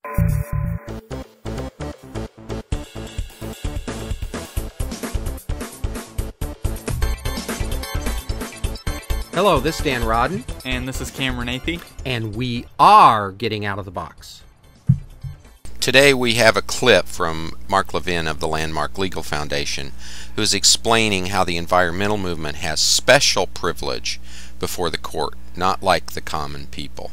Hello, this is Dan Rodden. And this is Cameron Athey. And we are getting out of the box. Today we have a clip from Mark Levin of the Landmark Legal Foundation, who's explaining how the environmental movement has special privilege before the court, not like the common people.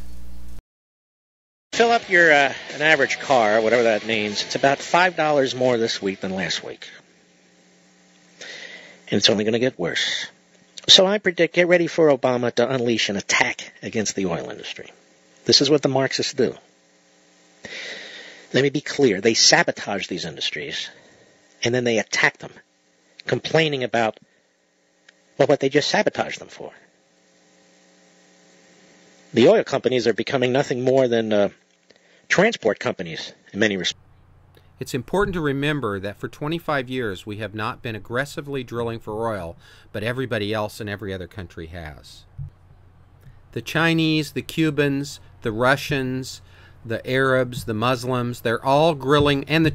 Fill up your an average car, whatever that means. It's about $5 more this week than last week. And it's only going to get worse. So I predict, get ready for Obama to unleash an attack against the oil industry. This is what the Marxists do. Let me be clear. They sabotage these industries, and then they attack them, complaining about what they just sabotaged them for. The oil companies are becoming nothing more than transport companies in many respects. It's important to remember that for 25 years we have not been aggressively drilling for oil, but everybody else in every other country has. The Chinese, the Cubans, the Russians, the Arabs, the Muslims, they're all drilling, and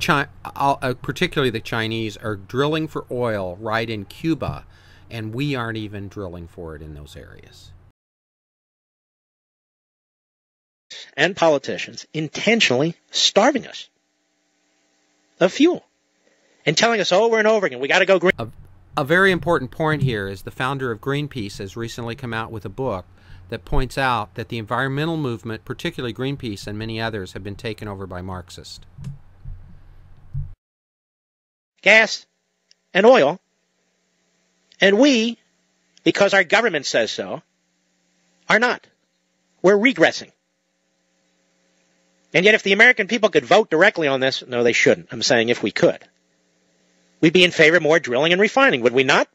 particularly the Chinese are drilling for oil right in Cuba, and we aren't even drilling for it in those areas. And politicians intentionally starving us of fuel and telling us over and over again, we got to go green. A very important point here is the founder of Greenpeace has recently come out with a book that points out that the environmental movement, particularly Greenpeace and many others, have been taken over by Marxists. Gas and oil, and we, because our government says so, are not. We're regressing. And yet if the American people could vote directly on this, no, they shouldn't. I'm saying if we could, we'd be in favor of more drilling and refining, would we not?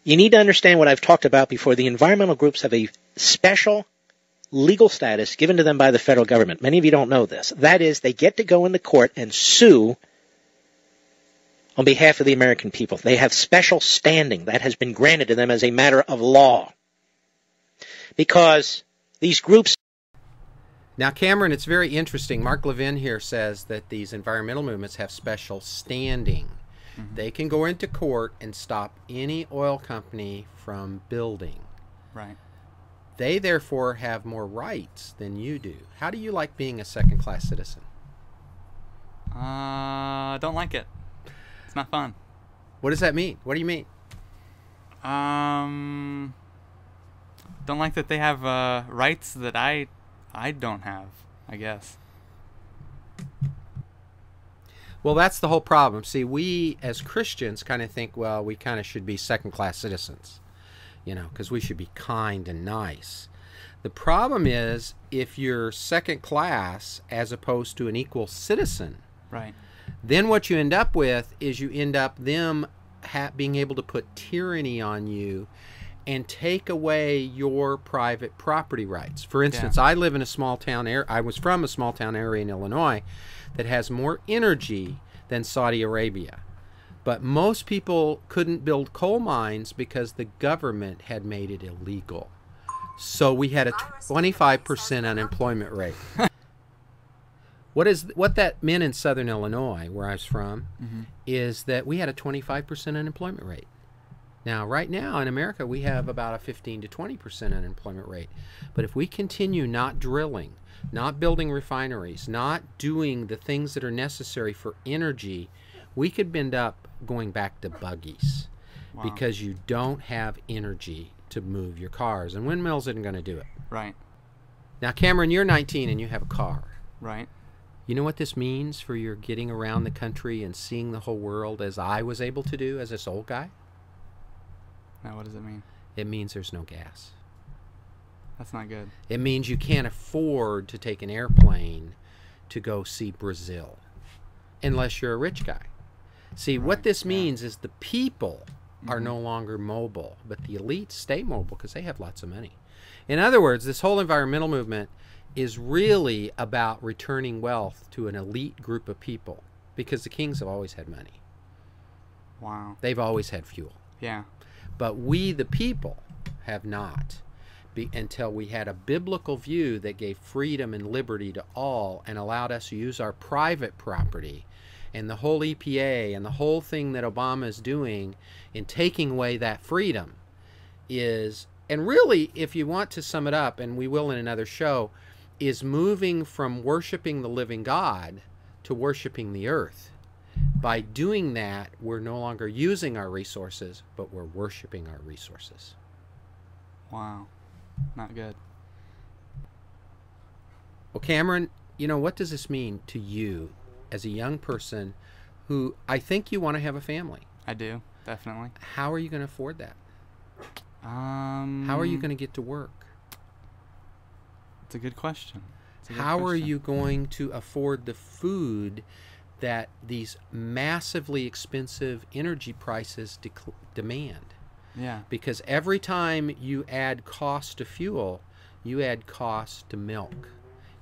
You need to understand what I've talked about before. The environmental groups have a special legal status given to them by the federal government. Many of you don't know this. That is, they get to go into court and sue on behalf of the American people. They have special standing that has been granted to them as a matter of law. Because these groups... Now, Cameron, it's very interesting. Mark Levin here says that these environmental movements have special standing. Mm-hmm. They can go into court and stop any oil company from building. Right. They, therefore, have more rights than you do. How do you like being a second-class citizen? Don't like it. It's not fun. What does that mean? What do you mean? Don't like that they have rights that I don't have, I guess. Well, that's the whole problem. See, we as Christians kind of think, well, we kind of should be second-class citizens, you know, because we should be kind and nice. The problem is if you're second class as opposed to an equal citizen, right, then what you end up with is you end up them being able to put tyranny on you and take away your private property rights. For instance, I live in a small town area. I was from a small town area in Illinois that has more energy than Saudi Arabia. But most people couldn't build coal mines because the government had made it illegal. So we had a 25% unemployment rate. What that meant in southern Illinois, where I was from, is that we had a 25% unemployment rate. Now, right now in America, we have about a 15 to 20% unemployment rate. But if we continue not drilling, not building refineries, not doing the things that are necessary for energy, we could end up going back to buggies. Wow. Because you don't have energy to move your cars. And windmills isn't going to do it. Right. Now, Cameron, you're 19 and you have a car. Right. You know what this means for your getting around the country and seeing the whole world as I was able to do as this old guy? Now, what does it mean? It means there's no gas. That's not good. It means you can't afford to take an airplane to go see Brazil unless you're a rich guy. See, what this means is the people are no longer mobile, but the elites stay mobile because they have lots of money. In other words, this whole environmental movement is really about returning wealth to an elite group of people because the kings have always had money. Wow. They've always had fuel. Yeah. But we, the people, have not. until we had a biblical view that gave freedom and liberty to all and allowed us to use our private property. And the whole EPA and the whole thing that Obama is doing in taking away that freedom is, and really, if you want to sum it up, and we will in another show, is moving from worshiping the living God to worshiping the earth. By doing that, we're no longer using our resources, but we're worshiping our resources. Wow. Not good. Well, Cameron, you know, what does this mean to you as a young person who, I think you want to have a family? I do, definitely. How are you going to afford that? How are you going to get to work? It's a good question. How are you going to afford the food that these massively expensive energy prices demand? Yeah. Because every time you add cost to fuel, you add cost to milk.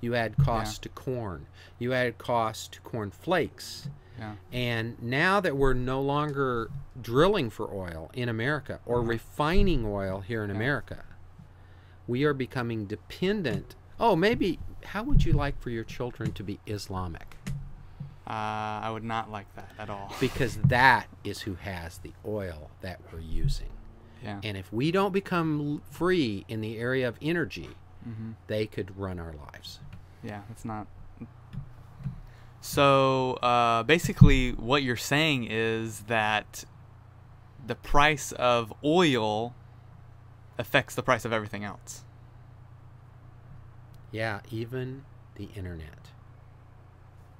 You add cost to corn. You add cost to corn flakes. Yeah. And now that we're no longer drilling for oil in America or refining oil here in America, we are becoming dependent. Oh, maybe, how would you like for your children to be Islamic? I would not like that at all. Because that is who has the oil that we're using. Yeah. And if we don't become free in the area of energy, they could run our lives. Yeah, it's not. So basically what you're saying is that the price of oil affects the price of everything else. Yeah, even the internet.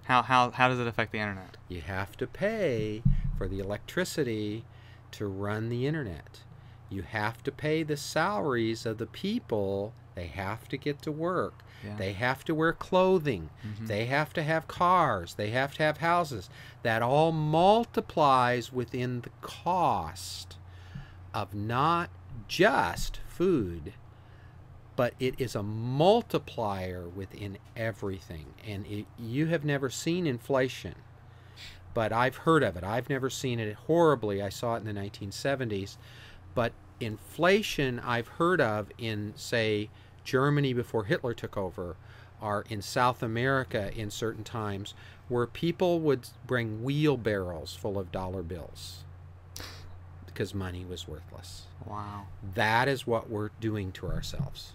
How does it affect the internet? You have to pay for the electricity to run the internet. You have to pay the salaries of the people. They have to get to work. Yeah. They have to wear clothing. They have to have cars. They have to have houses. That all multiplies within the cost of not just food, but it is a multiplier within everything. And you have never seen inflation, but I've heard of it. I've never seen it horribly. I saw it in the 1970s. But inflation I've heard of in, say, Germany before Hitler took over, or in South America in certain times, where people would bring wheelbarrows full of dollar bills because money was worthless. Wow. That is what we're doing to ourselves.